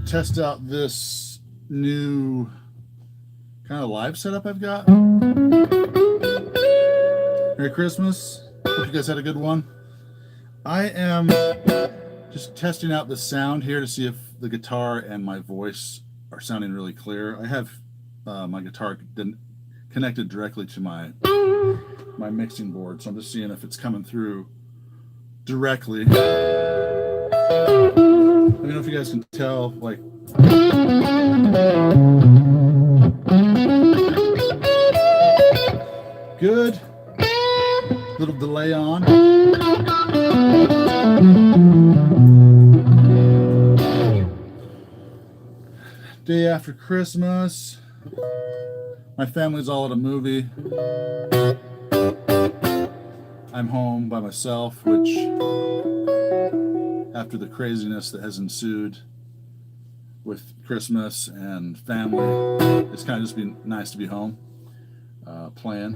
test out this new kind of live setup I've got. Merry Christmas. Hope you guys had a good one. I am just testing out the sound here to see if the guitar and my voice are sounding really clear. I have my guitar connected directly to my mixing board, so I'm just seeing if it's coming through directly. Let me know if you guys can tell, like. Good. Little delay on. Day after Christmas. My family's all at a movie. I'm home by myself, which, after the craziness that has ensued with Christmas and family, it's kind of just been nice to be home, playing.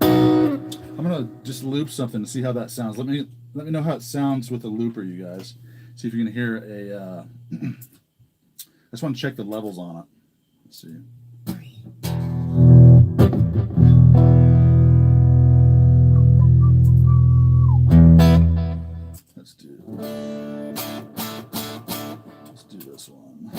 I'm gonna just loop something to see how that sounds. Let me know how it sounds with a looper, you guys. See if you can hear a. I just want to check the levels on it. Let's see. Let's do this one.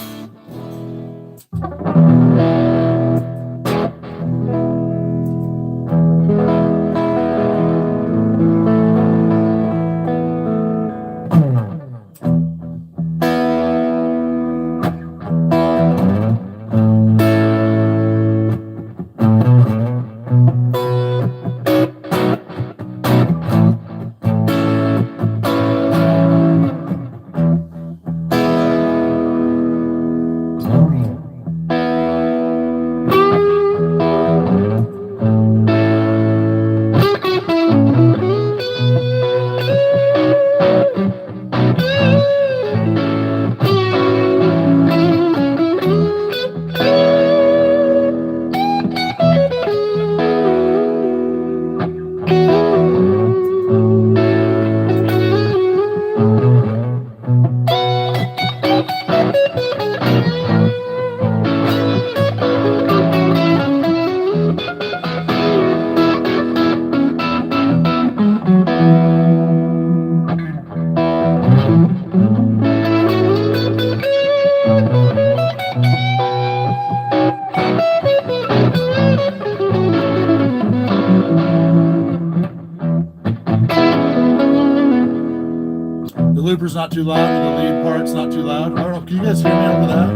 Looper's not too loud, and the lead part's not too loud. I don't know, can you guys hear me over that?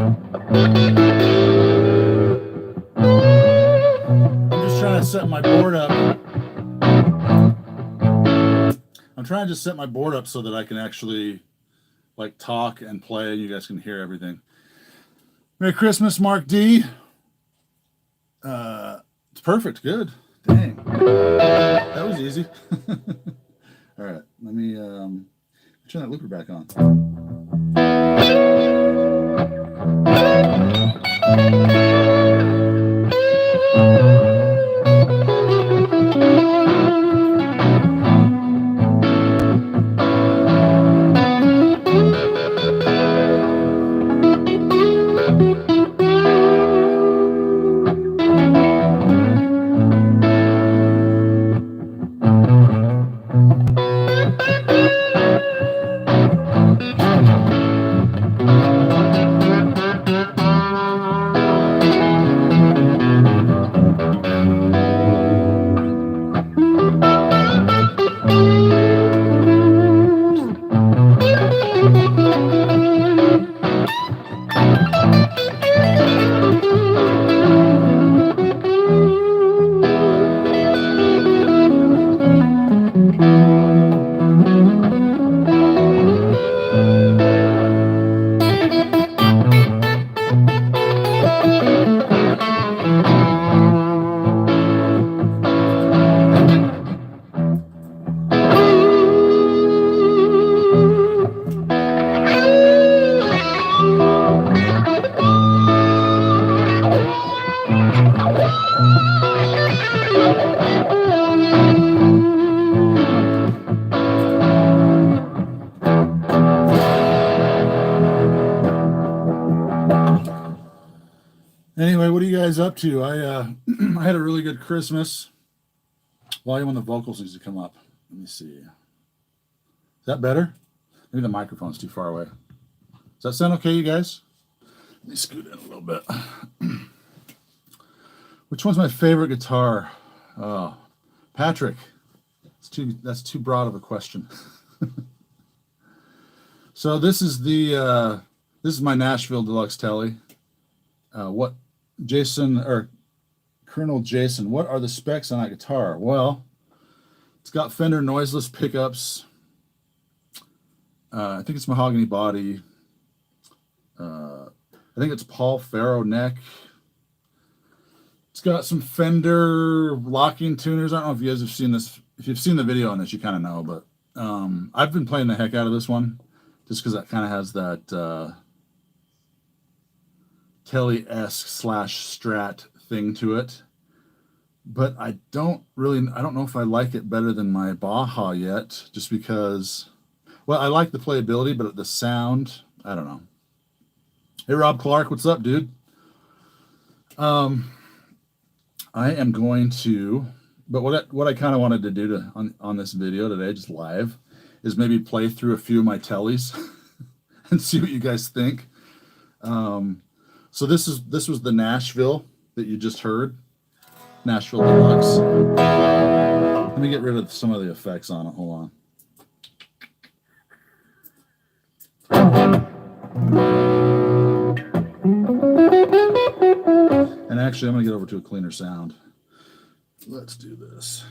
I'm just trying to set my board up. I'm trying to just set my board up so that I can actually like talk and play and you guys can hear everything. Merry Christmas, Mark D. It's perfect, good. Dang. That was easy. All right, let me turn that looper back on. guys up to? I I had a really good Christmas. Volume on the vocals needs to come up. Let me see. Is that better? Maybe the microphone's too far away. Does that sound okay, you guys? Let me scoot in a little bit. Which one's my favorite guitar? Oh, Patrick. That's too broad of a question. So this is my Nashville Deluxe Tele. What Jason or Colonel Jason, what are the specs on that guitar? Well, it's got Fender noiseless pickups. I think it's mahogany body. I think it's Paul Faro neck. It's got some Fender locking tuners. I don't know if you guys have seen this. If you've seen the video on this, you kind of know, but I've been playing the heck out of this one just because that kind of has that Tele-esque / Strat thing to it. But I don't know if I like it better than my Baja yet, just because, well, I like the playability, but the sound, I don't know. Hey, Rob Clark, what's up, dude? I am going to, but what I kind of wanted to do on this video today, just live, is maybe play through a few of my Teles and see what you guys think. So this was the Nashville that you just heard, Nashville Deluxe. Let me get rid of some of the effects on it. Hold on. And actually, I'm going to get over to a cleaner sound. Let's do this.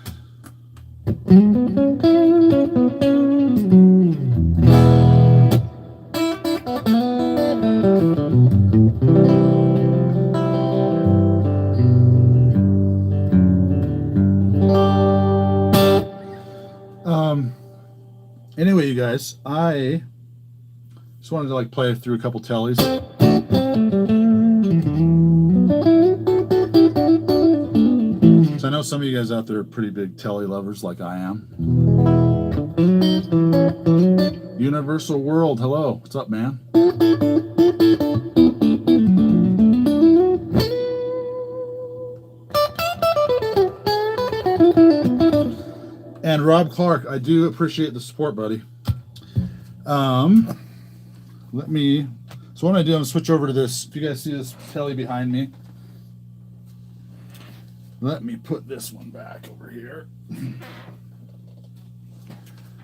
Anyway, you guys, I just wanted to play through a couple Teles. So I know some of you guys out there are pretty big Tele lovers like I am. Universal World, hello. What's up, man? And Rob Clark, I do appreciate the support, buddy. So what I'm going to do, I'm going to switch over to this. If you guys see this Tele behind me, let me put this one back over here.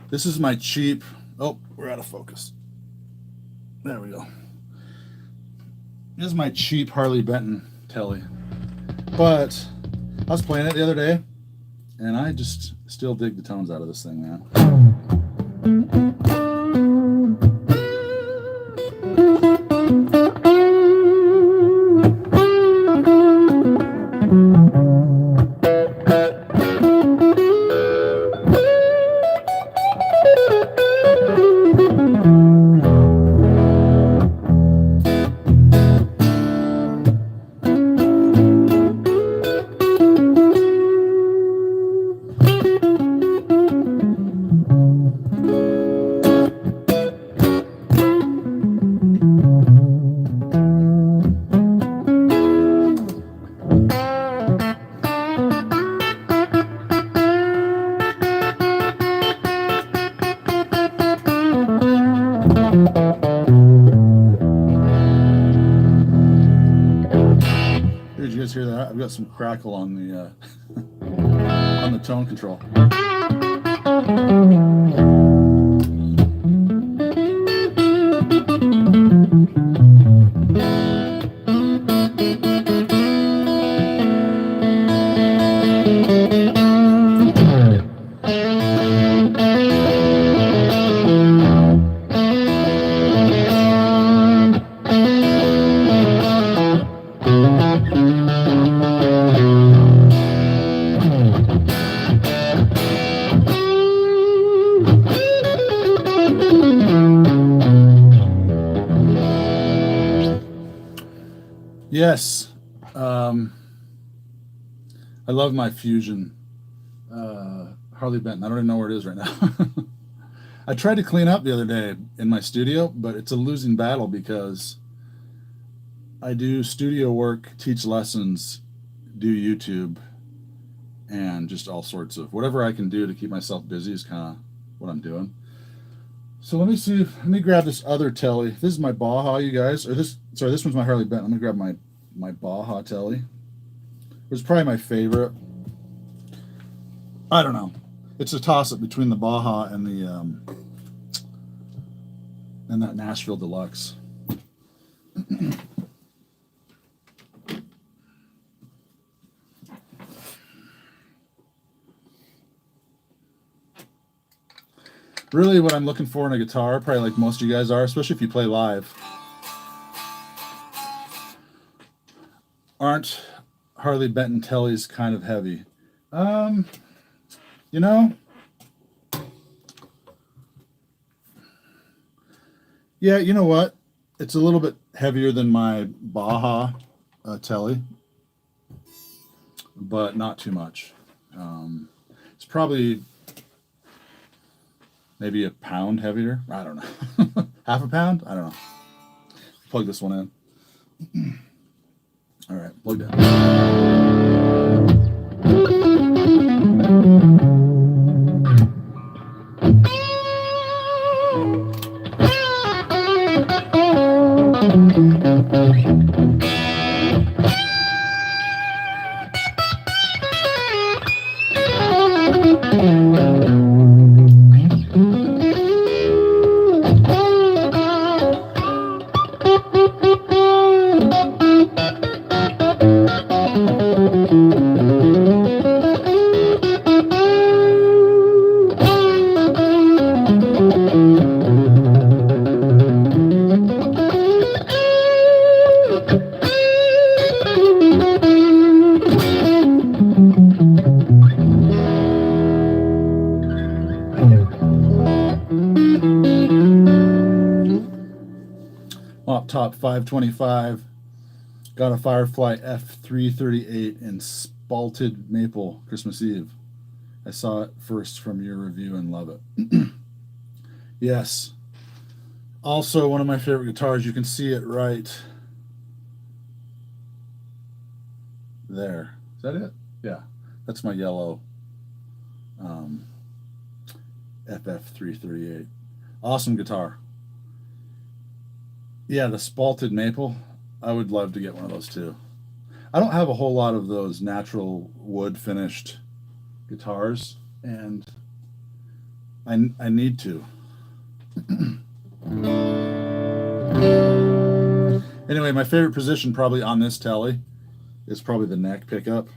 This is my cheap, oh, we're out of focus. There we go. This is my cheap Harley Benton Tele. But I was playing it the other day, and I just still dig the tones out of this thing, man. Did you guys hear that? I've got some crackle on the on the tone control. Yes. I love my Fusion Harley Benton. I don't even know where it is right now. I tried to clean up the other day in my studio, but it's a losing battle because I do studio work, teach lessons, do YouTube, and just all sorts of whatever I can do to keep myself busy is kind of what I'm doing. So let me see. Let me grab this other Tele. This is my Baja, you guys. Or this. Sorry, this one's my Harley Benton. Let me grab my Baja Tele. It was probably my favorite. I don't know. It's a toss up between the Baja and that Nashville Deluxe. Really what I'm looking for in a guitar, probably like most of you guys are, especially if you play live, aren't Harley Benton Teles kind of heavy? You know, yeah, you know what? It's a little bit heavier than my Baja Tele, but not too much. It's probably maybe a pound heavier. I don't know. Half a pound? I don't know. Plug this one in. All right, plugged in. Op top 525. Got a Firefly F338 in spalted maple Christmas Eve. I saw it first from your review and love it. Yes. Also, one of my favorite guitars. You can see it right there. Is that it? Yeah. That's my yellow FF338. Awesome guitar. Yeah, the spalted maple. I would love to get one of those too. I don't have a whole lot of those natural wood finished guitars, and I need to. Anyway, my favorite position probably on this Tele is probably the neck pickup,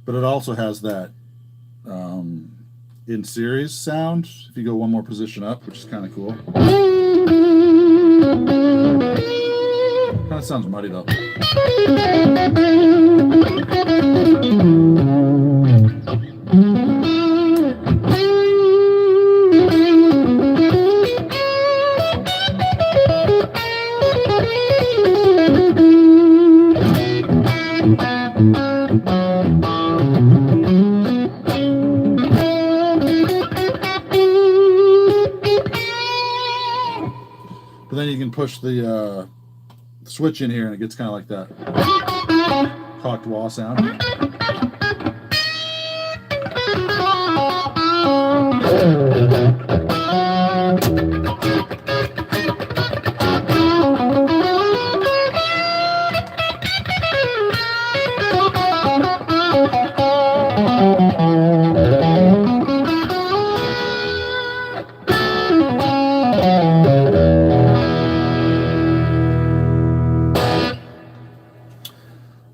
but it also has that in series sound if you go one more position up, which is kind of cool. Kind of sounds muddy though. But then you can push the switch in here and it gets kind of like that cocked wah sound.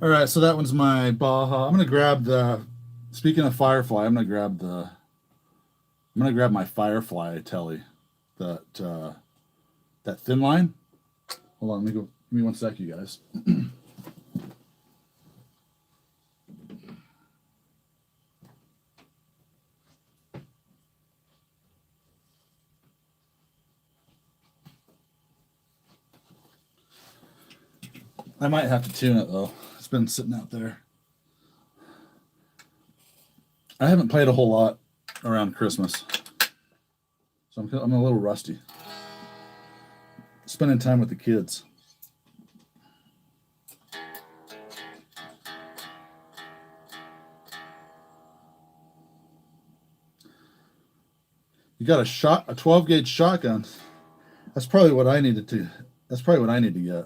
All right, so that one's my Baja. I'm gonna grab speaking of Firefly, I'm gonna grab my Firefly Tele, that Thinline. Hold on, give me one sec, you guys. I might have to tune it though. It's been sitting out there. I haven't played a whole lot around Christmas, so I'm a little rusty. Spending time with the kids. You got a 12 gauge shotgun. That's probably what I needed to. That's probably what I need to get.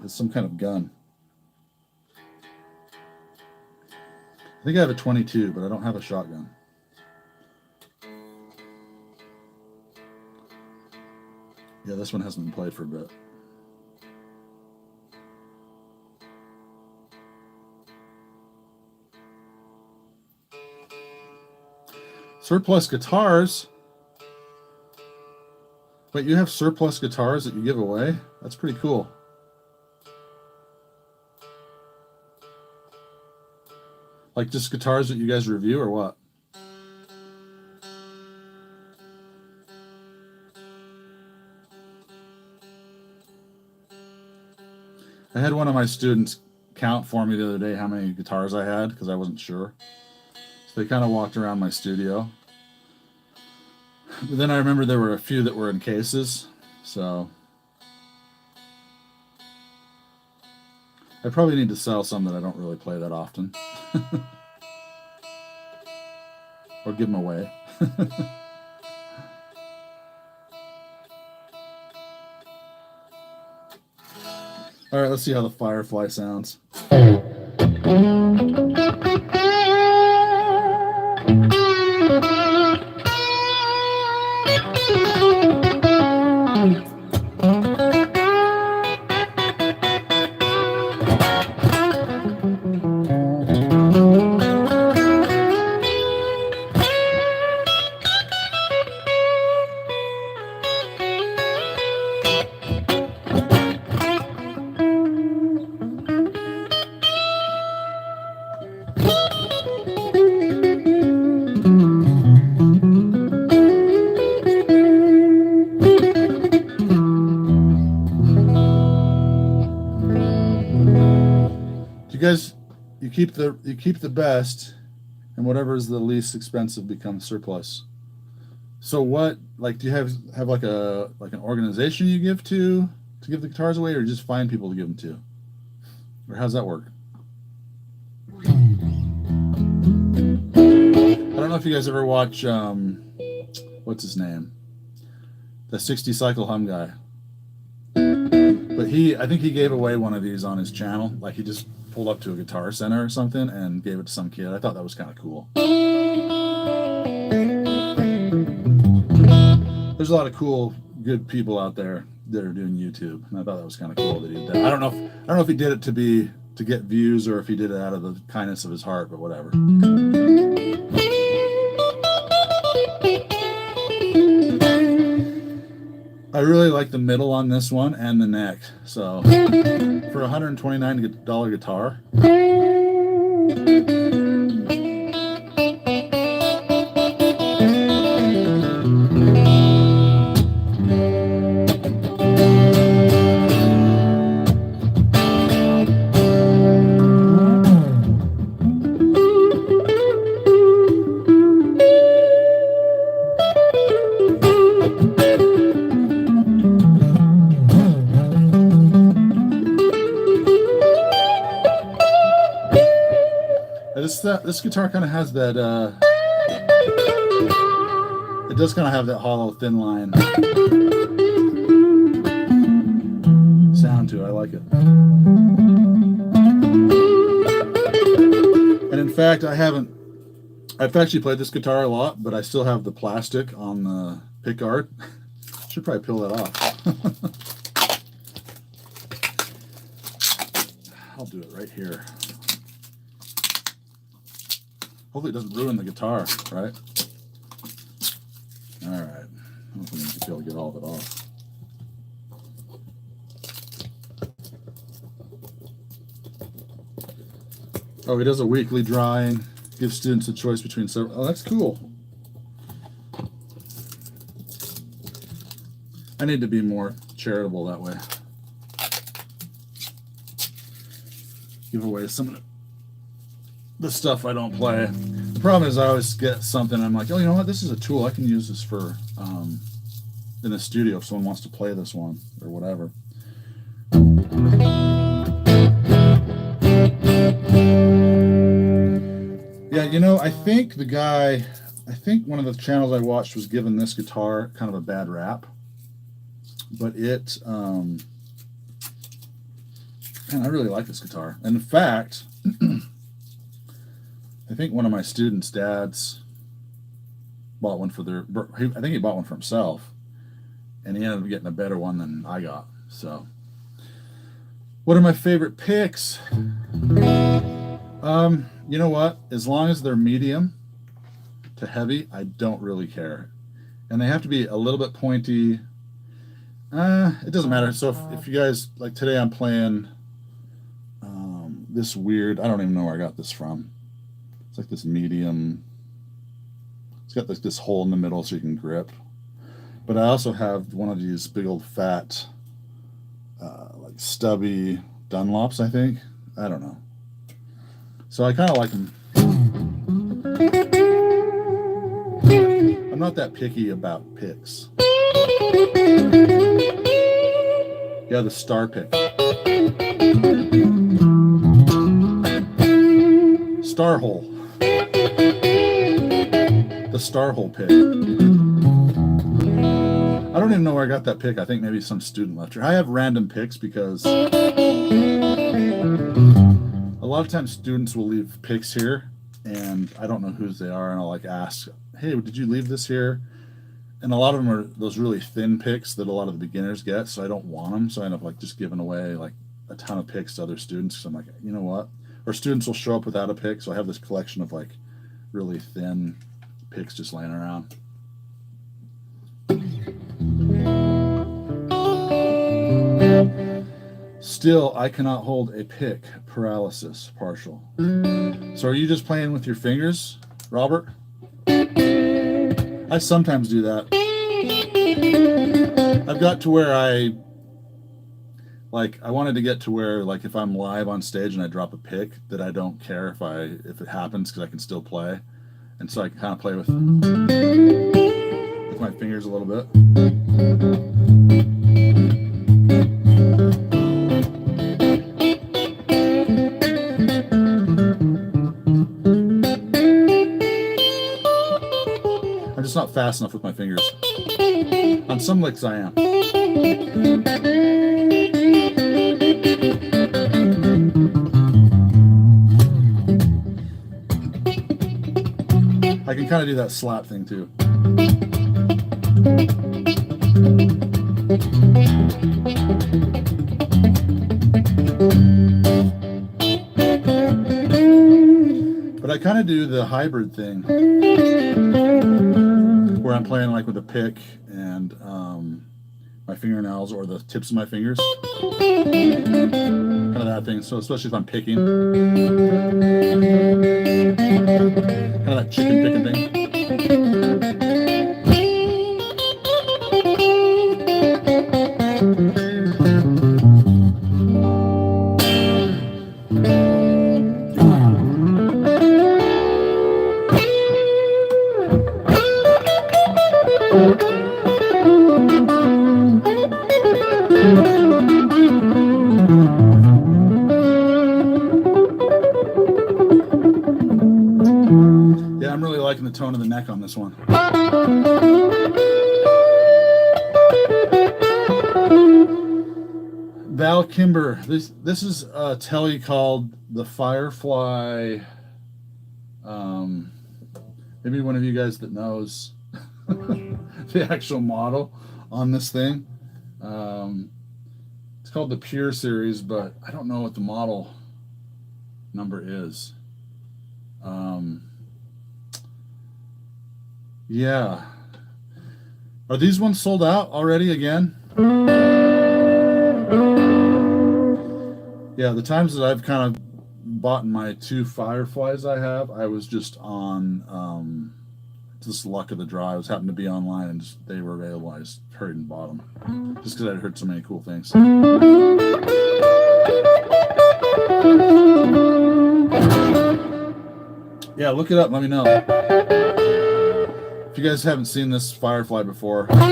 It's some kind of gun. I think I have a 22, but I don't have a shotgun. Yeah, this one hasn't been played for a bit. Surplus guitars. Wait, you have surplus guitars that you give away? That's pretty cool. Like just guitars that you guys review or what? I had one of my students count for me the other day how many guitars I had because I wasn't sure. So they kind of walked around my studio. But then I remember there were a few that were in cases, so I probably need to sell some that I don't really play that often. Or give them away. All right, let's see how the Firefly sounds. You keep the best, and whatever is the least expensive becomes surplus. So what, like, do you have like an organization you give to give the guitars away, or just find people to give them to, or how's that work? I don't know if you guys ever watch what's his name, the 60 cycle hum guy, but I think he gave away one of these on his channel. Like he just pulled up to a Guitar Center or something and gave it to some kid. I thought that was kind of cool. There's a lot of cool, good people out there that are doing YouTube, and I thought that was kind of cool that he did that. I don't know if he did it to get views or if he did it out of the kindness of his heart, but whatever. I really like the middle on this one and the neck. So for $129 guitar. This guitar kind of has that, it does kind of have that hollow, thin line sound to it. I like it. And in fact, I've actually played this guitar a lot, but I still have the plastic on the pickguard. Should probably peel that off. I'll do it right here. Hopefully it doesn't ruin the guitar, right? All right. Hopefully I'm able to get all of it off. Oh, he does a weekly drawing, gives students a choice between several. Oh, that's cool. I need to be more charitable that way. Give away some of the stuff I don't play. The problem is I always get something, I'm like, oh, you know what? This is a tool. I can use this for in the studio if someone wants to play this one or whatever. Yeah, you know, I think I think one of the channels I watched was giving this guitar kind of a bad rap, but it, man, I really like this guitar. And in fact, I think one of my students' dads bought one for their, I think he bought one for himself, and he ended up getting a better one than I got. So, what are my favorite picks? You know what? As long as they're medium to heavy, I don't really care. And they have to be a little bit pointy. It doesn't matter. So if you guys, like today I'm playing this weird, I don't even know where I got this from. It's like this medium. It's got this hole in the middle so you can grip. But I also have one of these big old fat, like stubby Dunlops, I think. I don't know. So I kind of like them. I'm not that picky about picks. Yeah, the star pick. Star hole. The star hole pick. I don't even know where I got that pick. I think maybe some student left here. I have random picks because a lot of times students will leave picks here and I don't know whose they are, and I'll like ask, hey, did you leave this here? And a lot of them are those really thin picks that a lot of the beginners get, so I don't want them, so I end up like just giving away like a ton of picks to other students because I'm like, you know what? Or students will show up without a pick, so I have this collection of like really thin picks just laying around. Still, I cannot hold a pick. Paralysis, partial. So are you just playing with your fingers, Robert? I sometimes do that. I've got to where I wanted to get to where, like, if I'm live on stage and I drop a pick, that I don't care if it happens because I can still play. And so I can kind of play with my fingers a little bit. I'm just not fast enough with my fingers. On some licks I am. I can kind of do that slap thing too. But I kind of do the hybrid thing where I'm playing like with a pick and my fingernails or the tips of my fingers. Kind of that thing. So especially if I'm picking. Kind of that chicken picking thing. Yeah, I'm really liking the tone of the neck on this one. Val Kimber, this is a Tele called the Firefly. Maybe one of you guys that knows the actual model on this thing. It's called the Pure series, but I don't know what the model number is. Yeah. Are these ones sold out already again? Yeah, the times that I've kind of bought my two Fireflies I have, I was just on just luck of the draw. I was happened to be online and they were available. I just hurried and bought them just because I'd heard so many cool things. Yeah, look it up. Let me know. If you guys haven't seen this Firefly before, I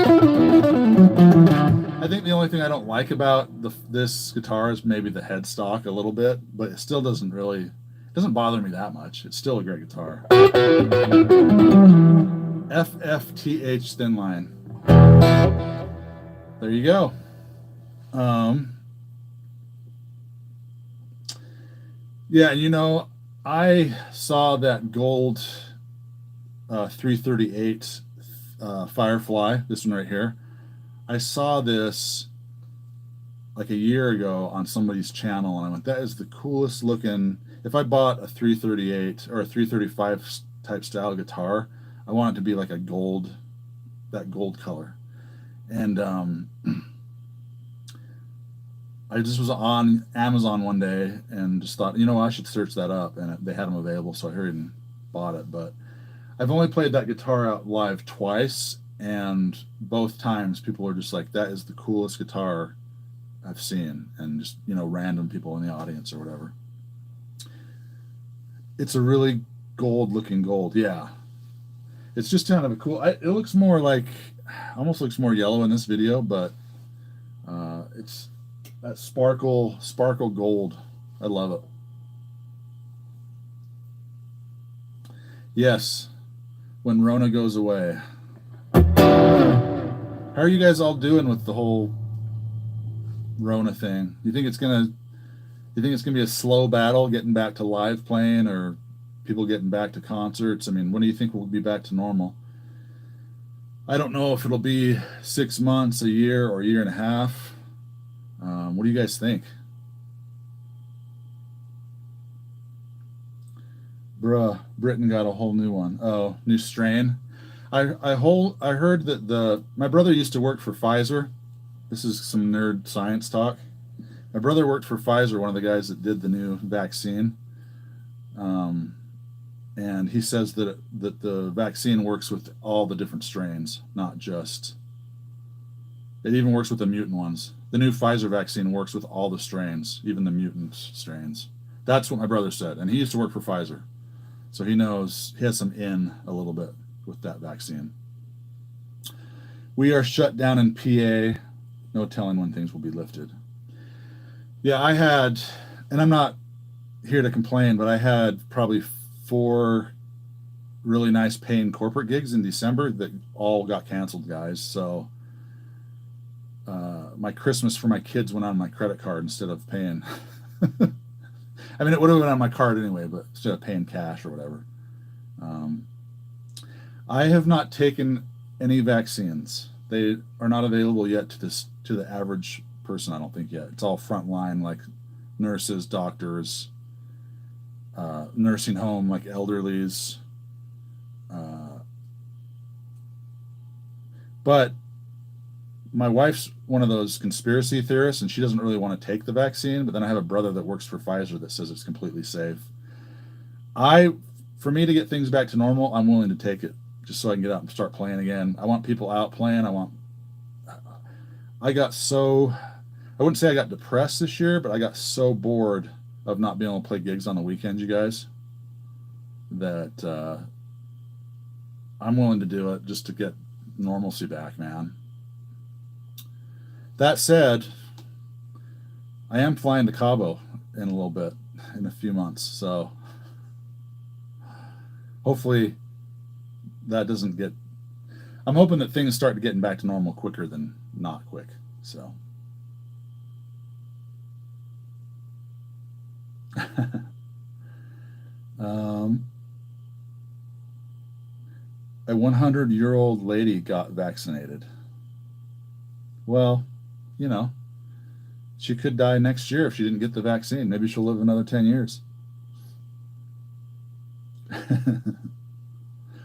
think the only thing I don't like about this guitar is maybe the headstock a little bit, but it still doesn't really, It doesn't bother me that much. It's still a great guitar. FFTH Thinline. There you go. Yeah, you know, I saw that gold 338 Firefly, this one right here. I saw this like a year ago on somebody's channel, and I went, that is the coolest looking. If I bought a 338 or a 335 type style guitar, I want it to be like a gold, that gold color. And I just was on Amazon one day and just thought, you know, I should search that up, and they had them available, so I hurried and bought it. But I've only played that guitar out live twice, and both times people were just like, that is the coolest guitar I've seen, and just, you know, random people in the audience or whatever. It's a really gold looking gold, yeah. It's just kind of a cool. It looks more like, almost looks more yellow in this video, but it's that sparkle gold. I love it. Yes, when Rona goes away. How are you guys all doing with the whole Rona thing? You think it's gonna be a slow battle getting back to live playing, or people getting back to concerts? I mean, when do you think we'll be back to normal? I don't know if it'll be 6 months, a year, or a year and a half. What do you guys think? Bruh, Britain got a whole new one. Oh, new strain. I heard that my brother used to work for Pfizer. This is some nerd science talk. My brother worked for Pfizer, one of the guys that did the new vaccine. And he says that the vaccine works with all the different strains, not just. It even works with the mutant ones. The new Pfizer vaccine works with all the strains, even the mutant strains. That's what my brother said, and he used to work for Pfizer, so he knows, he has some in a little bit with that vaccine. We are shut down in PA. No telling when things will be lifted. Yeah, I had, and I'm not here to complain, but I had probably 4 really nice paying corporate gigs in December that all got canceled, guys. So my Christmas for my kids went on my credit card instead of paying. I mean, it would have been on my card anyway, but instead of paying cash or whatever. I have not taken any vaccines. They are not available yet to the average person, I don't think yet. It's all frontline, like nurses, doctors, nursing home, like elderlies. But my wife's one of those conspiracy theorists, and she doesn't really want to take the vaccine. But then I have a brother that works for Pfizer that says it's completely safe. For me to get things back to normal, I'm willing to take it just so I can get out and start playing again. I want people out playing. I wouldn't say I got depressed this year, but I got so bored of not being able to play gigs on the weekends, you guys, that I'm willing to do it just to get normalcy back, man. That said, I am flying to Cabo in a little bit, in a few months, so hopefully that doesn't get. I'm hoping that things start getting back to normal quicker than not quick. So a 100-year-old lady got vaccinated. Well, you know, she could die next year if she didn't get the vaccine. Maybe she'll live another 10 years.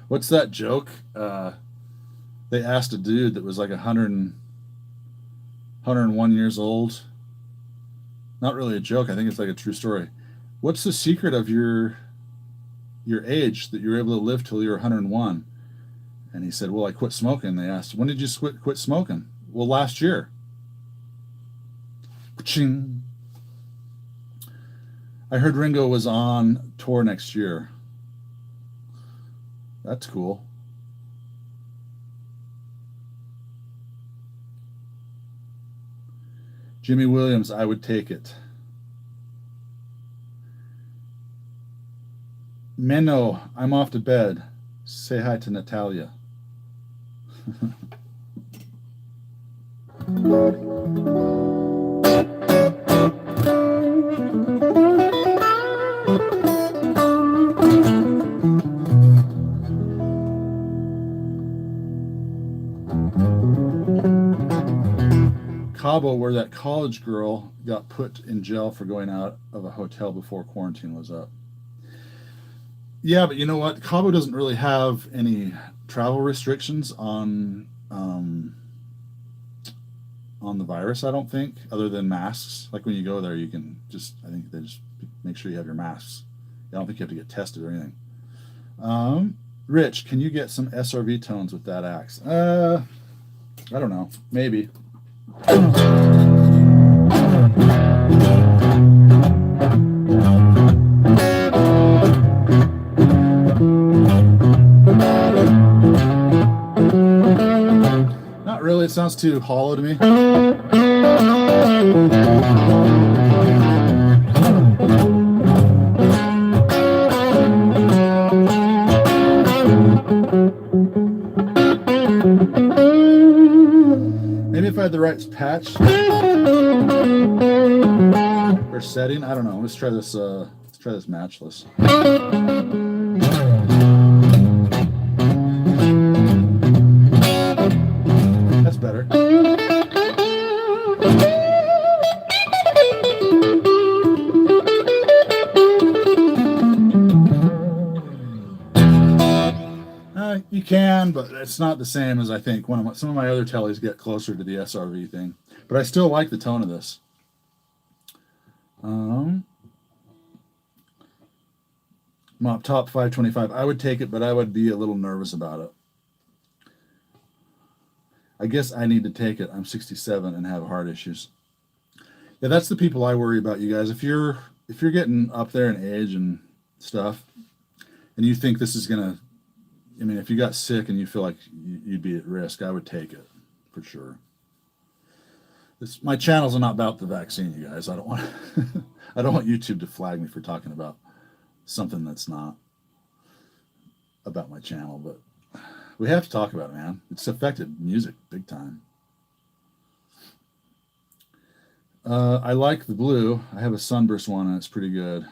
What's that joke? They asked a dude that was like 101 years old. Not really a joke. I think it's like a true story. What's the secret of your age that you're able to live till you're 101? And he said, well, I quit smoking. They asked, when did you quit smoking? Well, last year. Ching. I heard Ringo was on tour next year. That's cool. Jimmy Williams, I would take it. Menno, I'm off to bed. Say hi to Natalia. Cabo, where that college girl got put in jail for going out of a hotel before quarantine was up. Yeah, but you know what? Cabo doesn't really have any travel restrictions on the virus. I don't think, other than masks. Like when you go there, you can just. I think they just make sure you have your masks. I don't think you have to get tested or anything. Rich, can you get some SRV tones with that axe? I don't know. Maybe. Not really. It sounds too hollow to me. Maybe if I had the right patch or setting, I don't know. Let's try this. Let's try this matchless. That's better. You can, but it's not the same as I think some of my other tellies get closer to the SRV thing. But I still like the tone of this. Mop top 525. I would take it, but I would be a little nervous about it. I guess I need to take it. I'm 67 and have heart issues. Yeah, that's the people I worry about, you guys. If you're getting up there in age and stuff, and you think this is gonna, I mean, if you got sick and you feel like you'd be at risk, I would take it for sure. My channel's not about the vaccine, you guys. I don't want I don't want YouTube to flag me for talking about something that's not about my channel, but we have to talk about it, man. It's affected music big time. I like the blue. I have a sunburst one, and it's pretty good.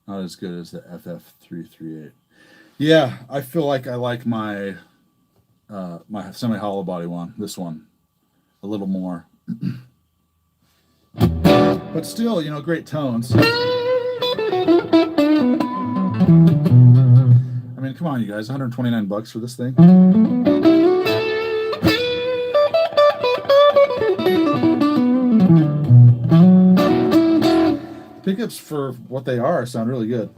Not as good as the FF338. Yeah, I feel like I like my my semi-hollow body one, this one, a little more. But still, great tones. I mean, come on, you guys, $129 for this thing. Pickups for what they are sound really good.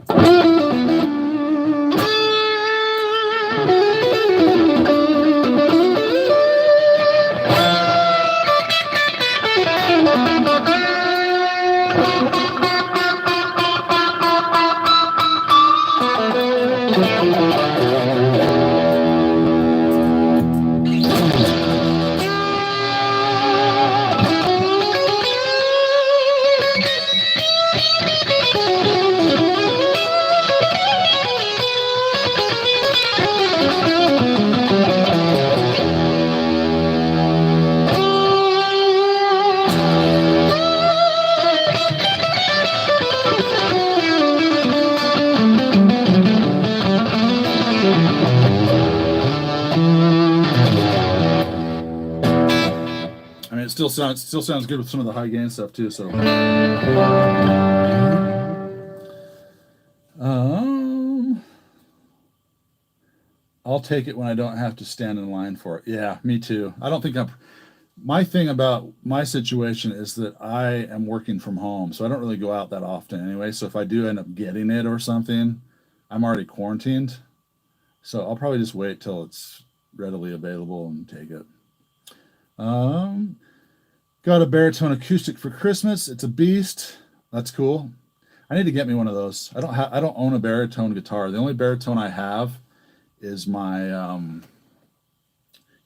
Still sounds good with some of the high gain stuff too. So, I'll take it when I don't have to stand in line for it. Yeah, me too. I don't think my thing about my situation is that I am working from home, so I don't really go out that often anyway. So if I do end up getting it or something, I'm already quarantined. So I'll probably just wait till it's readily available and take it. Got a baritone acoustic for Christmas. It's a beast. That's cool. I need to get me one of those. I don't own a baritone guitar. The only baritone I have is my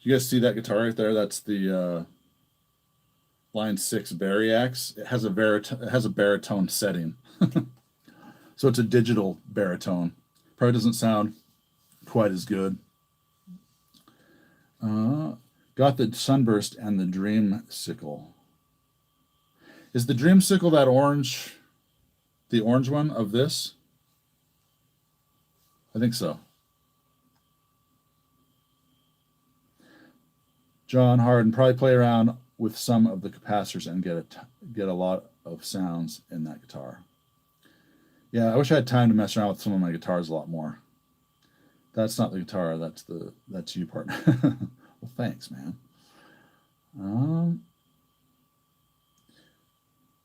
you guys see that guitar right there? That's the Line 6 Variax. It has a baritone setting. So it's a digital baritone. Probably doesn't sound quite as good. Got the Sunburst and the Dreamsicle. Is the Dreamsicle that orange, the orange one of this? I think so. John Harden, probably play around with some of the capacitors and get a lot of sounds in that guitar. Yeah, I wish I had time to mess around with some of my guitars a lot more. That's not the guitar. That's you, partner. Well, thanks, man.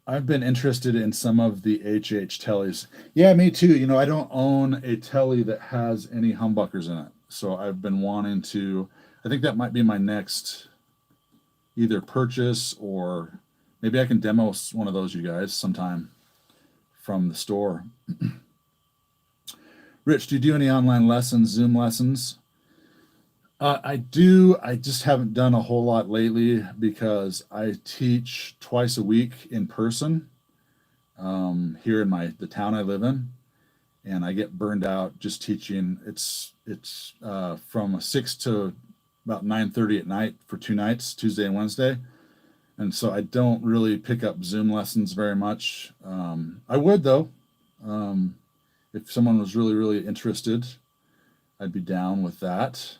I've been interested in some of the HH Teles. Yeah, me too. You know, I don't own a Tele that has any humbuckers in it, so I've been wanting to. I think that might be my next either purchase, or maybe I can demo one of those, you guys, sometime from the store. Rich, do you do any online lessons, Zoom lessons? I do. I just haven't done a whole lot lately because I teach twice a week in person here in the town I live in, and I get burned out just teaching. It's from 6 to about 9:30 at night for 2 nights, Tuesday and Wednesday, and so I don't really pick up Zoom lessons very much. I would though, if someone was really, really interested, I'd be down with that.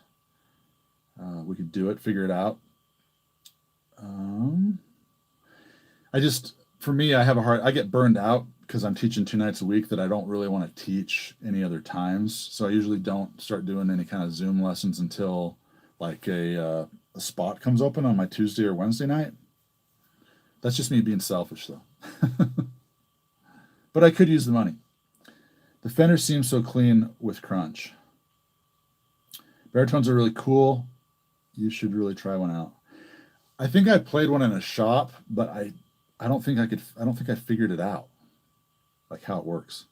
We could do it, figure it out. For me, I get burned out because I'm teaching 2 nights a week that I don't really want to teach any other times. So I usually don't start doing any kind of Zoom lessons until like a spot comes open on my Tuesday or Wednesday night. That's just me being selfish though. But I could use the money. The Fender seems so clean with crunch. Baritones are really cool. You should really try one out. I think I played one in a shop, but I don't think I figured it out, like how it works.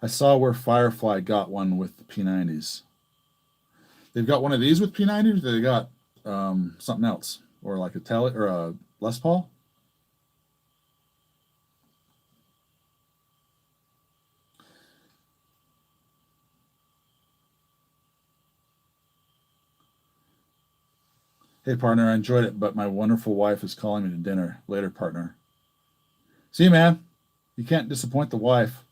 I saw where Firefly got one with the P90s. They've got one of these with P90s, or they got something else, or like a Tele or a Les Paul. Hey, partner, I enjoyed it, but my wonderful wife is calling me to dinner. Later, partner. See you, man. You can't disappoint the wife.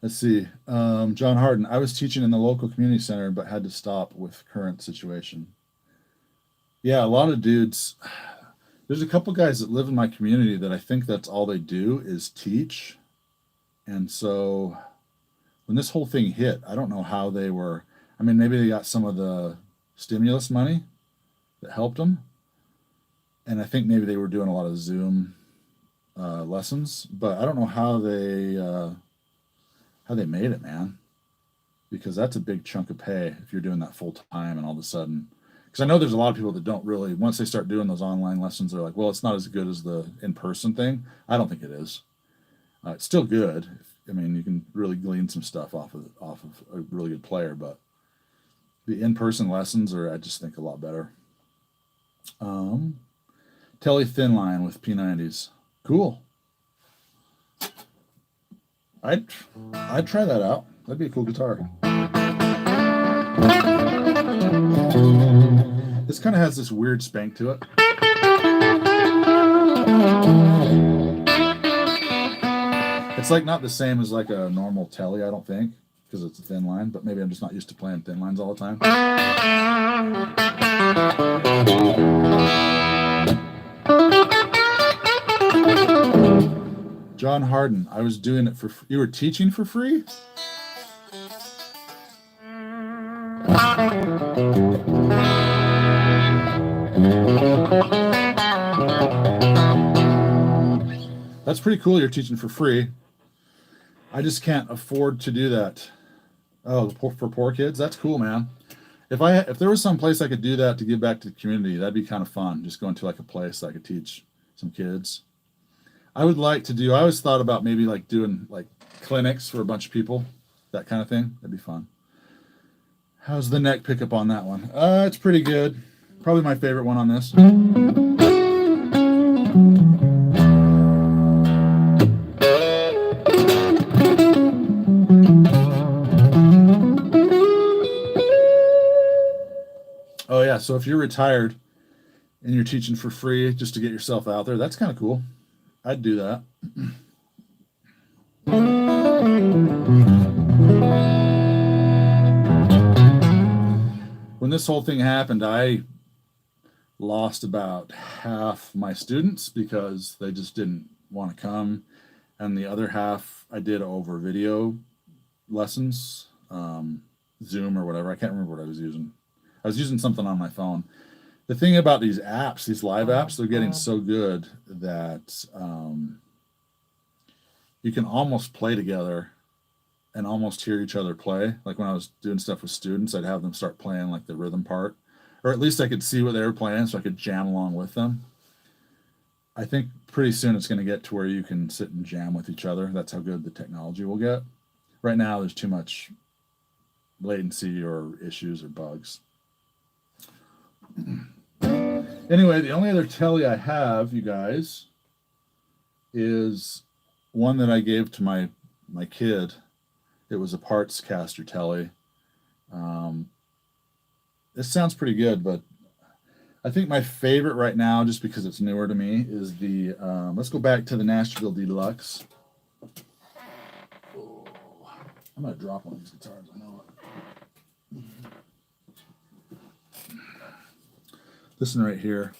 Let's see. John Harden. I was teaching in the local community center, but had to stop with current situation. Yeah, a lot of dudes. There's a couple guys that live in my community that I think that's all they do is teach. And so when this whole thing hit, I don't know how they were. I mean, maybe they got some of the stimulus money that helped them. And I think maybe they were doing a lot of Zoom lessons, but I don't know how they made it, man. Because that's a big chunk of pay if you're doing that full time and all of a sudden. Because I know there's a lot of people that don't really, once they start doing those online lessons, they're like, well, it's not as good as the in-person thing. I don't think it is. It's still good. I mean, you can really glean some stuff off of a really good player, but the in-person lessons are, I just think, a lot better. Tele Thinline with P90s. Cool. I'd try that out. That'd be a cool guitar. This kind of has this weird spank to it. It's like not the same as like a normal Tele, I don't think, because it's a thin line, but maybe I'm just not used to playing thin lines all the time. John Harden, I was doing it you were teaching for free? That's pretty cool. You're teaching for free. I just can't afford to do that. Oh, for poor kids? That's cool, man. If there was some place I could do that to give back to the community, that'd be kind of fun. Just going to like a place that I could teach some kids. I always thought about maybe like doing like clinics for a bunch of people, that kind of thing. That'd be fun. How's the neck pickup on that one? It's pretty good. Probably my favorite one on this. Oh yeah, so if you're retired and you're teaching for free just to get yourself out there, that's kind of cool. I'd do that. When this whole thing happened, I lost about half my students because they just didn't want to come, and the other half I did over video lessons, Zoom or whatever. I can't remember what I was using. I was using something on my phone. The thing about these apps, these live apps, they're getting so good that you can almost play together and almost hear each other play. Like when I was doing stuff with students, I'd have them start playing like the rhythm part, or at least I could see what they were playing so I could jam along with them. I think pretty soon it's going to get to where you can sit and jam with each other. That's how good the technology will get. Right now, there's too much latency or issues or bugs. Anyway, the only other Tele I have, you guys, is one that I gave to my kid. It was a parts caster Tele. This sounds pretty good, but I think my favorite right now, just because it's newer to me, is the, let's go back to the Nashville Deluxe. Oh, I'm going to drop one of these guitars, I know it. This one right here,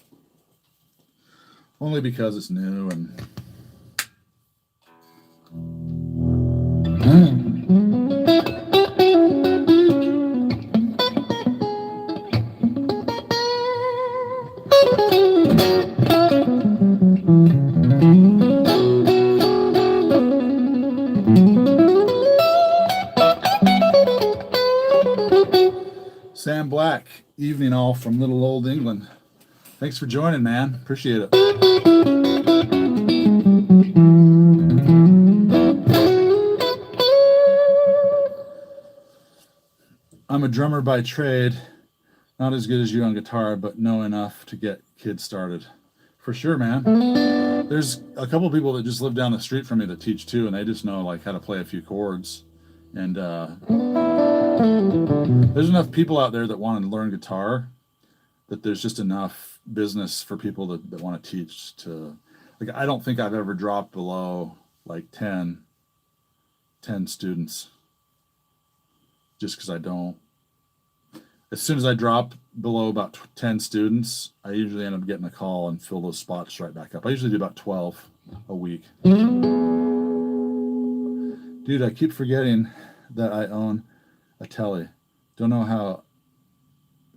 only because it's new and Sam Black, evening all from little old England. Thanks for joining, man. Appreciate it. I'm a drummer by trade, not as good as you on guitar, but know enough to get kids started. For sure, man. There's a couple of people that just live down the street from me that teach too, and they just know like how to play a few chords. And there's enough people out there that want to learn guitar that there's just enough business for people that want to teach to, like, I don't think I've ever dropped below like 10 students, just because I don't. As soon as I drop below about 10 students, I usually end up getting a call and fill those spots right back up. I usually do about 12 a week. Dude, I keep forgetting that I own a Tele. Don't know how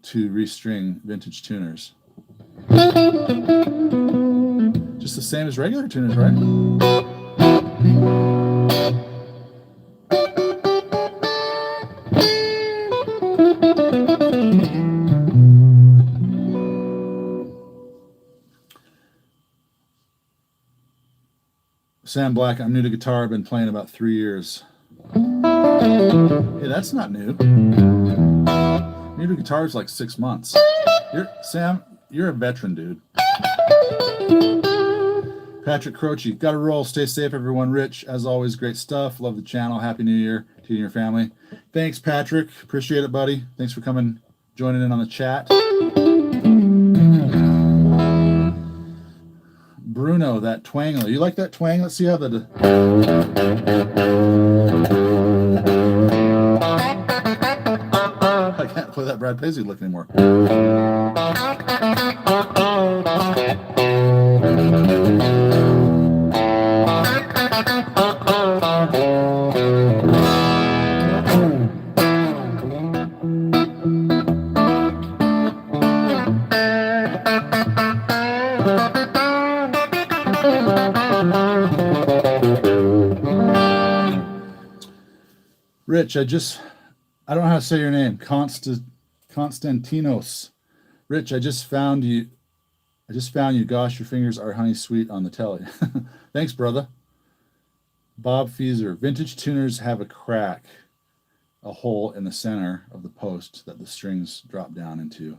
to restring vintage tuners. Just the same as regular tuners, right? Sam Black, I'm new to guitar. I've been playing about 3 years. Hey, that's not new. New to guitar is like 6 months. Sam, you're a veteran, dude. Patrick Croce, gotta roll. Stay safe, everyone. Rich, as always, great stuff. Love the channel. Happy New Year to you and your family. Thanks, Patrick. Appreciate it, buddy. Thanks for coming, joining in on the chat. Bruno, that twangler. You like that twang? Let's see how that. I can't play that Brad Paisley lick anymore. Rich, I don't know how to say your name. Konstantinos. Rich, I just found you. Gosh, your fingers are honey sweet on the Tele. Thanks, brother. Bob Feezer. Vintage tuners have a crack. a hole in the center of the post that the strings drop down into.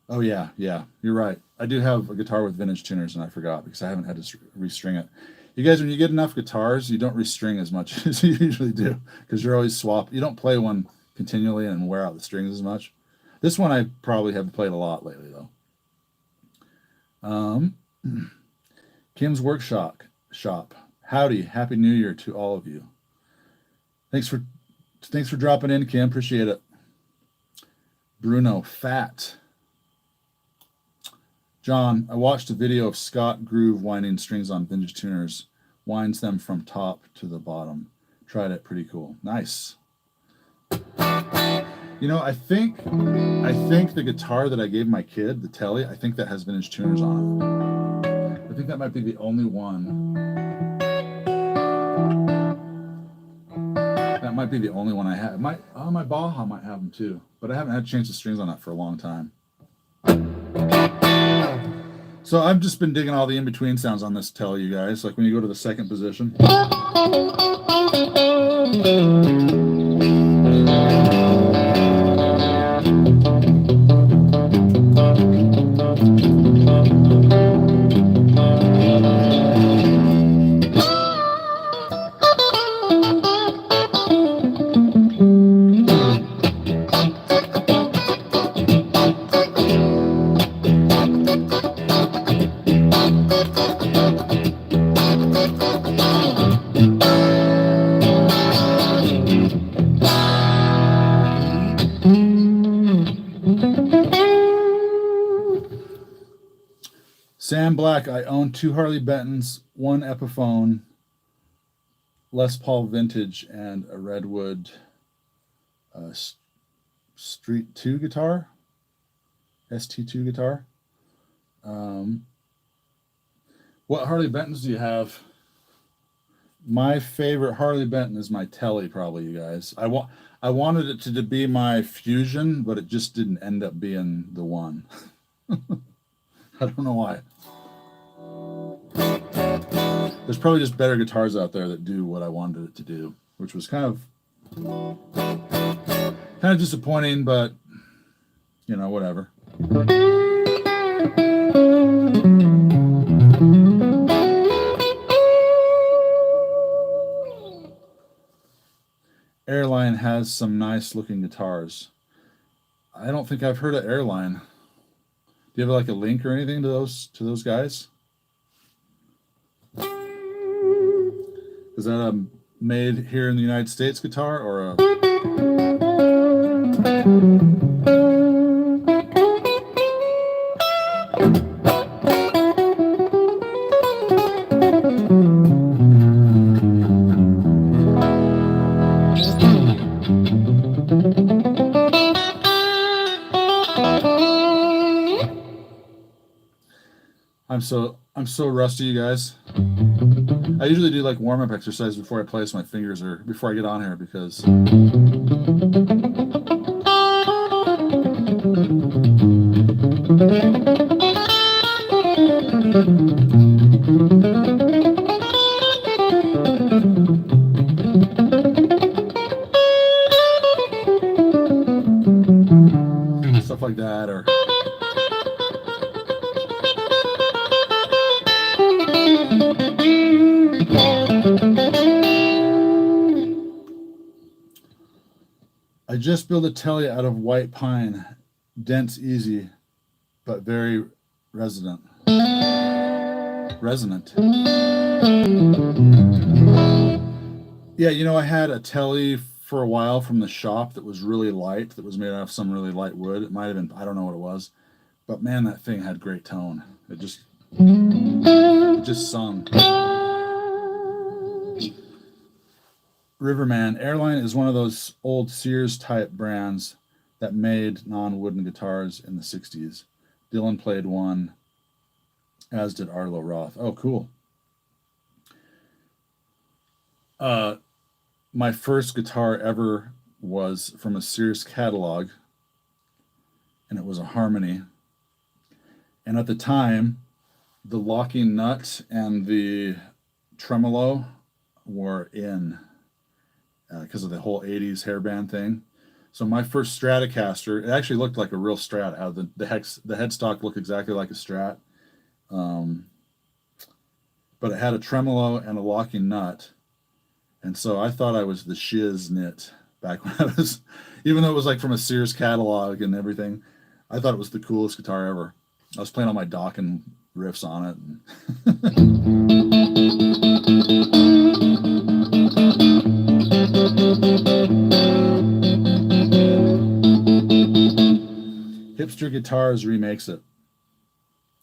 Oh yeah, you're right. I do have a guitar with vintage tuners, and I forgot because I haven't had to restring it. You guys, when you get enough guitars, you don't restring as much as you usually do because you're always swap. You don't play one continually and wear out the strings as much. This one I probably have played a lot lately though. Kim's Workshop. Howdy, Happy New Year to all of you. Thanks for dropping in, Kim. Appreciate it. Bruno, fat. John, I watched a video of Scott Groove winding strings on vintage tuners. Winds them from top to the bottom. Tried it, pretty cool. Nice. You know, I think the guitar that I gave my kid, the Tele, I think that has vintage tuners on it. I think that might be the only one. That might be the only one I have. My Baja might have them too, but I haven't had to change the strings on that for a long time. So I've just been digging all the in-between sounds on this Tele, you guys. Like when you go to the second position. Sam Black, I own 2 Harley Bentons, 1 Epiphone, Les Paul Vintage, and a Redwood Street 2 guitar, ST2 guitar. What Harley Bentons do you have? My favorite Harley Benton is my Tele, probably, you guys. I wanted it to be my Fusion, but it just didn't end up being the one. I don't know why. There's probably just better guitars out there that do what I wanted it to do, which was kind of disappointing, but you know, whatever. Airline has some nice looking guitars. I don't think I've heard of Airline. Do you have like a link or anything to those guys? Is that a made here in the United States guitar or a? I'm so rusty, you guys. I usually do like warm-up exercise before I place my fingers or before I get on here because stuff like that or I just built a Tele out of white pine, dense, easy, but very resonant. Yeah, you know, I had a Tele for a while from the shop that was really light, that was made out of some really light wood. It might have been, I don't know what it was, but man, that thing had great tone. It just sung. Riverman, Airline is one of those old Sears type brands that made non-wooden guitars in the 60s. Dylan played one, as did Arlo Roth. Oh, cool. My first guitar ever was from a Sears catalog, and it was a Harmony. And at the time, the locking nut and the tremolo were in. because of the whole 80s hairband thing. So my first Stratocaster, it actually looked like a real Strat. How the headstock looked exactly like a Strat. But it had a tremolo and a locking nut. And so I thought I was the shiz knit back when I was, even though it was like from a Sears catalog and everything, I thought it was the coolest guitar ever. I was playing all my Dokken riffs on it. Hipster Guitars remakes it.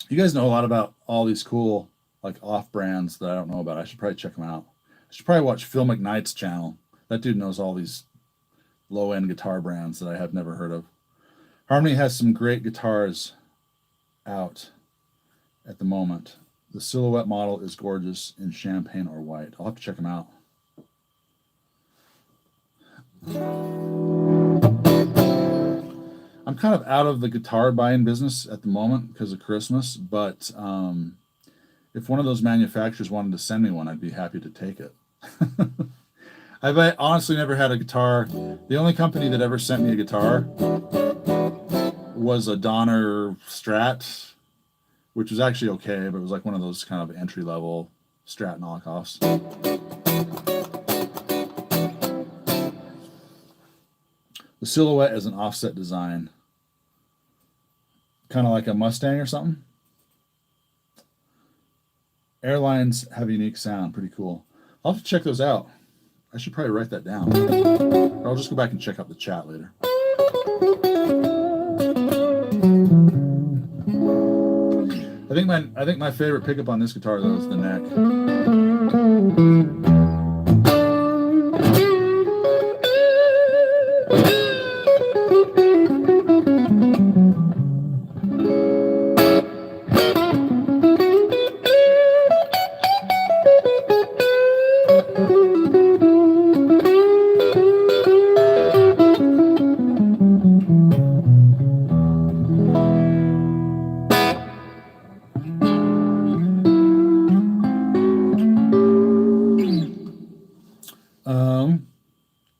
You guys know a lot about all these cool like off brands that I don't know about. I should probably check them out. I should probably watch Phil McKnight's channel. That dude knows all these low-end guitar brands that I have never heard of. Harmony has some great guitars out at the moment. The Silhouette model is gorgeous in champagne or white. I'll have to check them out. I'm kind of out of the guitar buying business at the moment because of Christmas, but if one of those manufacturers wanted to send me one, I'd be happy to take it. I've honestly never had a guitar. The only company that ever sent me a guitar was a Donner Strat, which was actually okay, but it was like one of those kind of entry-level Strat knockoffs. The Silhouette is an offset design, kind of like a Mustang or something. Airlines have a unique sound, pretty cool. I'll have to check those out. I should probably write that down. Or I'll just go back and check out the chat later. I think my favorite pickup on this guitar though is the neck.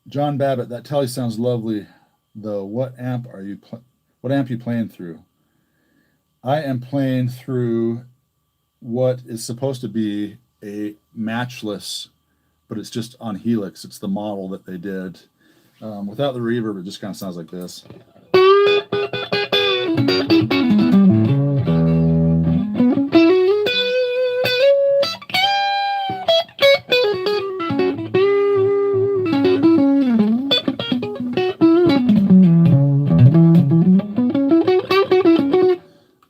John Babbitt, that Tele sounds lovely, though. What amp you playing through? I am playing through what is supposed to be a matchless, but it's just on Helix. It's the model that they did. Without the reverb, it just kind of sounds like this.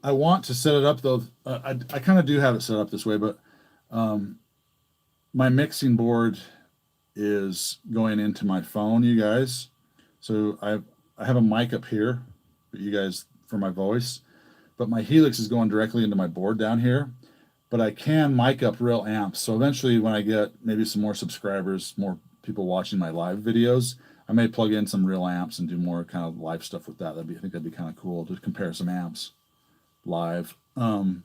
I want to set it up though. I kind of do have it set up this way, but my mixing board is going into my phone, you guys. So I have a mic up here, but you guys for my voice, but my Helix is going directly into my board down here. But I can mic up real amps. So eventually, when I get maybe some more subscribers, more people watching my live videos, I may plug in some real amps and do more kind of live stuff with that. I think that'd be kind of cool to compare some amps live. But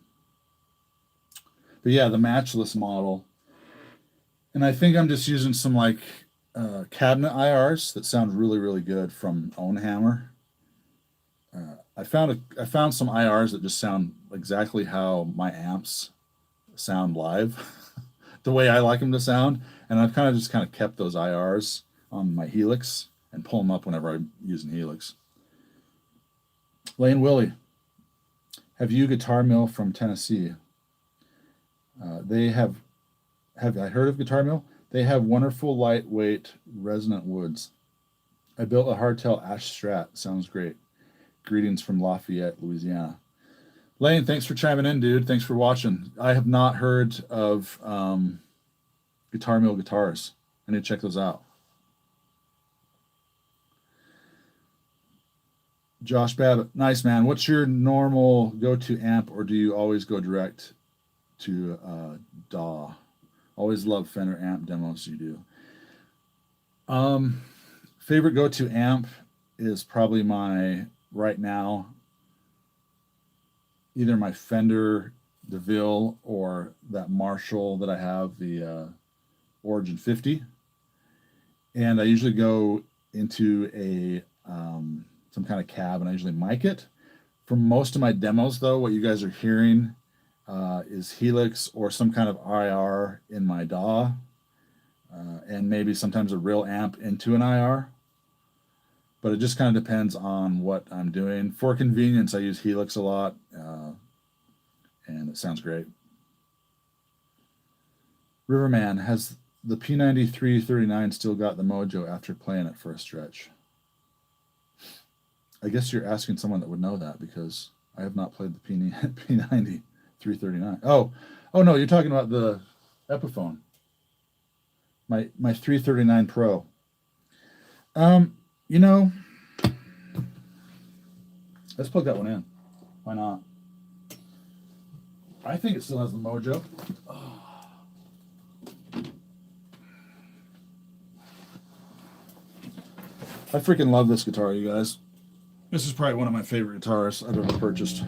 yeah, the matchless model. And I think I'm just using some like cabinet IRs that sound really, really good from Ownhammer. I found some IRs that just sound exactly how my amps sound live, the way I like them to sound. And I've kind of kept those IRs on my Helix and pull them up whenever I'm using Helix. Lane Willie, have you Guitar Mill from Tennessee? They have I heard of Guitar Mill? They have wonderful lightweight resonant woods. I built a hardtail ash Strat. Sounds great. Greetings from Lafayette, Louisiana. Lane, thanks for chiming in, dude. Thanks for watching. I have not heard of Guitar Mill guitars. I need to check those out. Josh Babbitt, nice man. What's your normal go-to amp, or do you always go direct to DAW? Always love Fender amp demos. You do. Favorite go-to amp is probably right now either my Fender DeVille or that Marshall that I have, the Origin 50. and I usually go into a some kind of cab, and I usually mic it. For most of my demos, though, what you guys are hearing is Helix or some kind of IR in my DAW, and maybe sometimes a real amp into an IR. But it just kind of depends on what I'm doing. For convenience, I use Helix a lot, and it sounds great. Riverman, has the P9339 still got the mojo after playing it for a stretch? I guess you're asking someone that would know that, because I have not played the P9339. Oh no, you're talking about the Epiphone. My 339 Pro. You know, let's plug that one in. Why not? I think it still has the mojo. I freaking love this guitar, you guys. This is probably one of my favorite guitars I've ever purchased.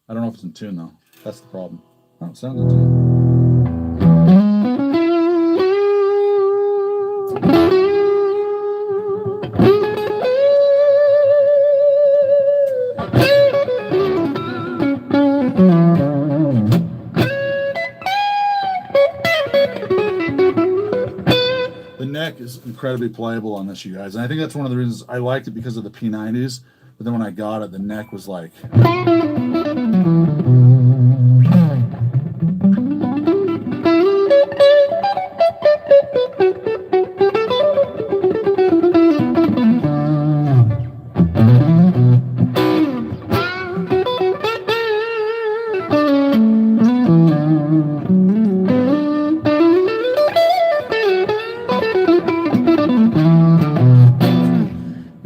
I don't know if it's in tune, though. That's the problem. Oh, it sounds in tune. Is incredibly playable on this, you guys, and I think that's one of the reasons I liked it, because of the P90s. But then when I got it, the neck was like,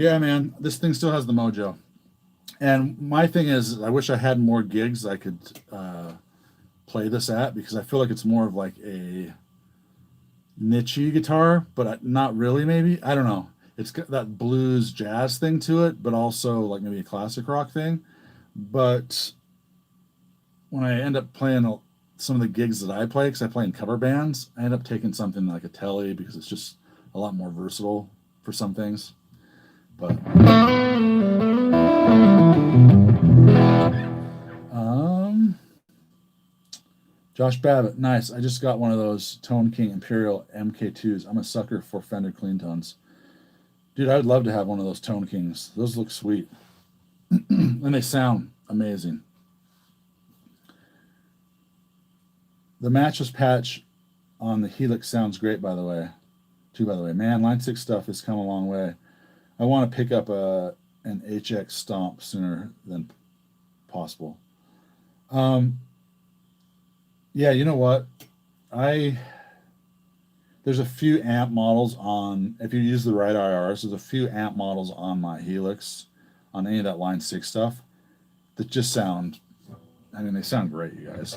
yeah, man, this thing still has the mojo. And my thing is, I wish I had more gigs I could play this at, because I feel like it's more of like a niche-y guitar, but not really, maybe. I don't know. It's got that blues jazz thing to it, but also like maybe a classic rock thing. But when I end up playing some of the gigs that I play, because I play in cover bands, I end up taking something like a Tele, because it's just a lot more versatile for some things. But Josh Babbitt, nice. I just got one of those Tone King Imperial MK2s. I'm a sucker for Fender clean tones. Dude, I would love to have one of those Tone Kings. Those look sweet. And they sound amazing. The matchless patch on the Helix sounds great, by the way. Man, Line 6 stuff has come a long way. I want to pick up an HX Stomp sooner than possible. Yeah, you know what? There's a few amp models on, if you use the right IRs, there's a few amp models on my Helix, on any of that Line 6 stuff, that just sound, I mean, they sound great, you guys.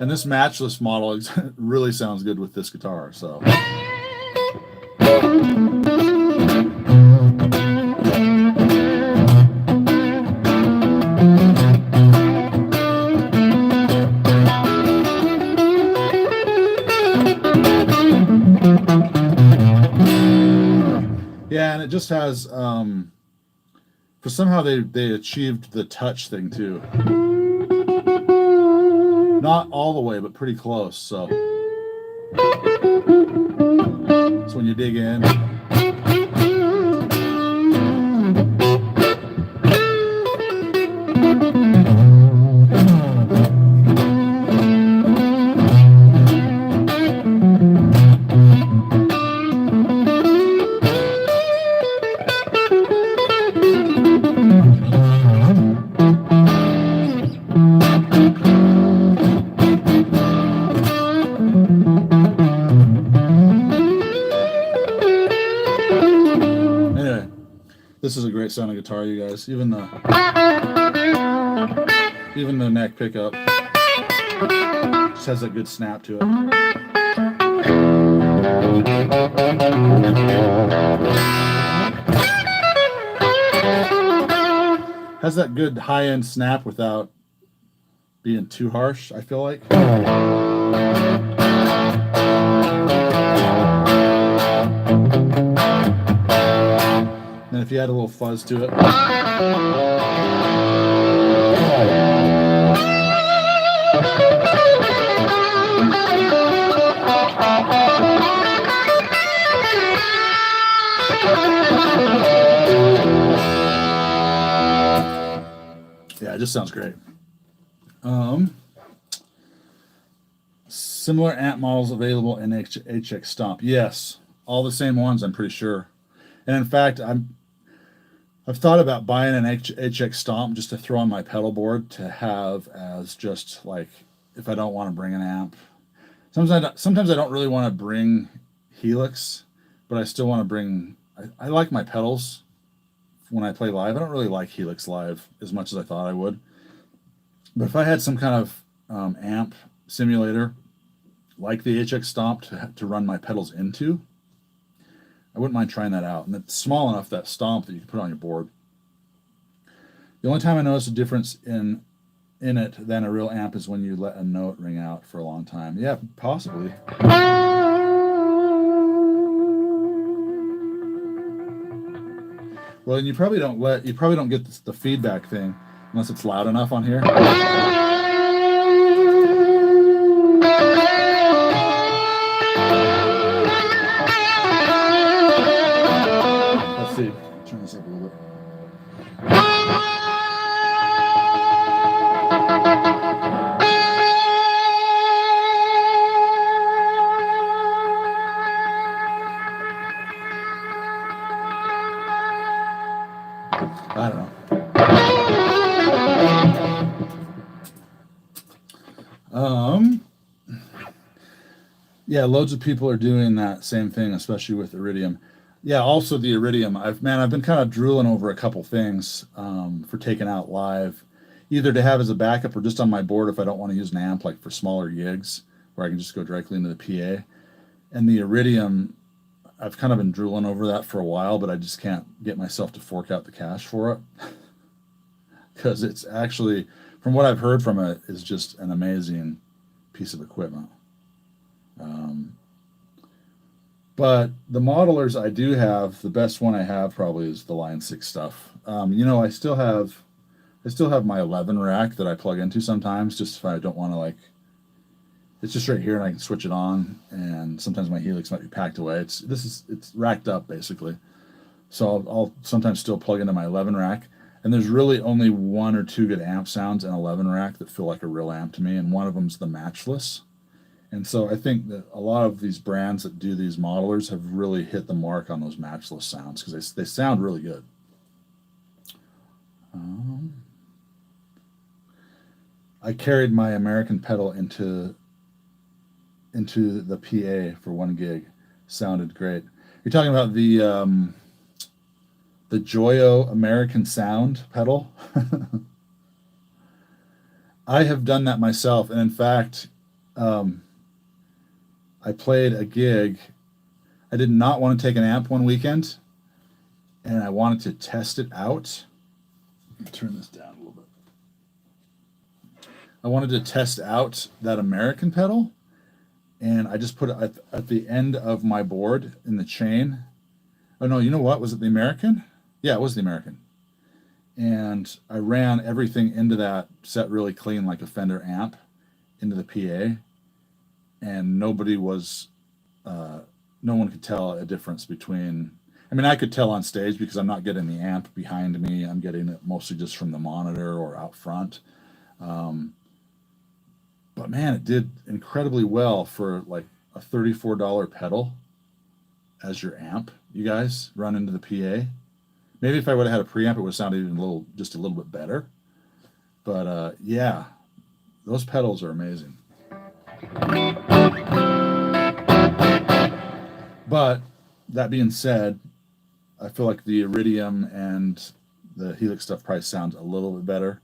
And this matchless model really sounds good with this guitar, so. Yeah, and it just has, for somehow they achieved the touch thing too. Not all the way, but pretty close. So when you dig in. This is a great sounding guitar, you guys. Even the neck pickup just has a good snap to it. Has that good high-end snap without being too harsh, I feel like. And if you add a little fuzz to it. Yeah, it just sounds great. Similar amp models available in HX Stomp. Yes, all the same ones, I'm pretty sure. And in fact, I've thought about buying an HX Stomp just to throw on my pedal board to have as just like if I don't want to bring an amp. Sometimes I don't really want to bring Helix, but I still want to bring. I like my pedals when I play live. I don't really like Helix live as much as I thought I would. But if I had some kind of amp simulator like the HX Stomp to run my pedals into, I wouldn't mind trying that out. And it's small enough, that Stomp, that you can put on your board. The only time I notice a difference in it than a real amp is when you let a note ring out for a long time. Yeah, possibly. Well, and you probably don't get the feedback thing unless it's loud enough on here. Let's see. Turn this up a little bit. I don't know. Yeah, loads of people are doing that same thing, especially with Iridium. Yeah, also the Iridium. I've been kind of drooling over a couple things for taking out live, either to have as a backup or just on my board if I don't want to use an amp, like for smaller gigs where I can just go directly into the PA. And the Iridium, I've kind of been drooling over that for a while, but I just can't get myself to fork out the cash for it because it's actually, from what I've heard from it, is just an amazing piece of equipment. But the modelers I do have, the best one I have probably is the Line 6 stuff. I still have my 11 rack that I plug into sometimes, just if I don't want to, like, it's just right here and I can switch it on, and sometimes my Helix might be packed away. It's racked up basically. So I'll sometimes still plug into my 11 rack, and there's really only one or two good amp sounds in 11 rack that feel like a real amp to me, and one of them's the Matchless. And so I think that a lot of these brands that do these modelers have really hit the mark on those Matchless sounds because they sound really good. I carried my American pedal into the PA for one gig. Sounded great. You're talking about the Joyo American Sound pedal? I have done that myself, and in fact, I played a gig. I did not want to take an amp one weekend, and I wanted to test it out. Let me turn this down a little bit. I wanted to test out that American pedal, and I just put it at the end of my board in the chain. Oh, no, you know what? Was it the American? Yeah, it was the American. And I ran everything into that set really clean, like a Fender amp, into the PA. And no one could tell a difference between, I could tell on stage because I'm not getting the amp behind me. I'm getting it mostly just from the monitor or out front. But man, it did incredibly well for like a $34 pedal as your amp. You guys run into the PA. Maybe if I would have had a preamp, it would have sounded just a little bit better. But yeah, those pedals are amazing. But that being said, I feel like the Iridium and the Helix stuff probably sounds a little bit better.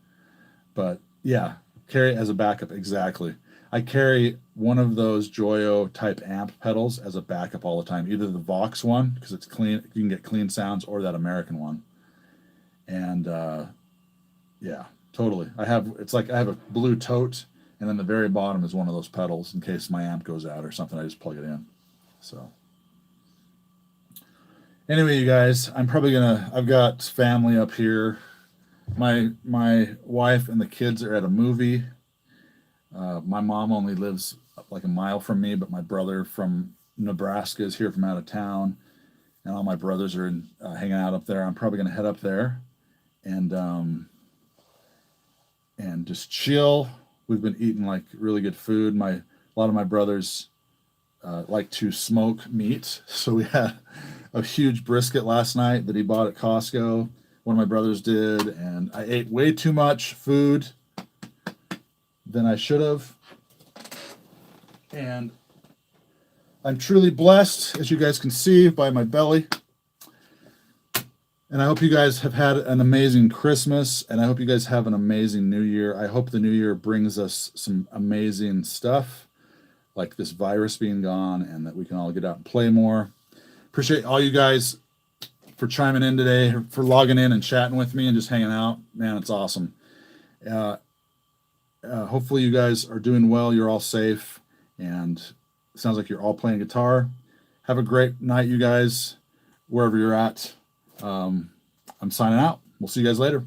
But yeah, carry it as a backup, exactly. I carry one of those Joyo type amp pedals as a backup all the time, either the Vox one, because it's clean, you can get clean sounds, or that American one. And yeah, Totally. It's like I have a blue tote, and then the very bottom is one of those pedals in case my amp goes out or something. I just plug it in. So anyway, you guys, I've got family up here. My wife and the kids are at a movie. My mom only lives like a mile from me, but my brother from Nebraska is here from out of town, and all my brothers are hanging out up there. I'm probably going to head up there and just chill. We've been eating like really good food. A lot of my brothers like to smoke meat, so we had a huge brisket last night that he bought at Costco. One of my brothers did, and I ate way too much food than I should have. And I'm truly blessed, as you guys can see, by my belly. And I hope you guys have had an amazing Christmas, and I hope you guys have an amazing New Year. I hope the New Year brings us some amazing stuff, like this virus being gone, and that we can all get out and play more. Appreciate all you guys for chiming in today, for logging in and chatting with me and just hanging out. Man, it's awesome. Hopefully you guys are doing well. You're all safe, and it sounds like you're all playing guitar. Have a great night, you guys, wherever you're at. I'm signing out. We'll see you guys later.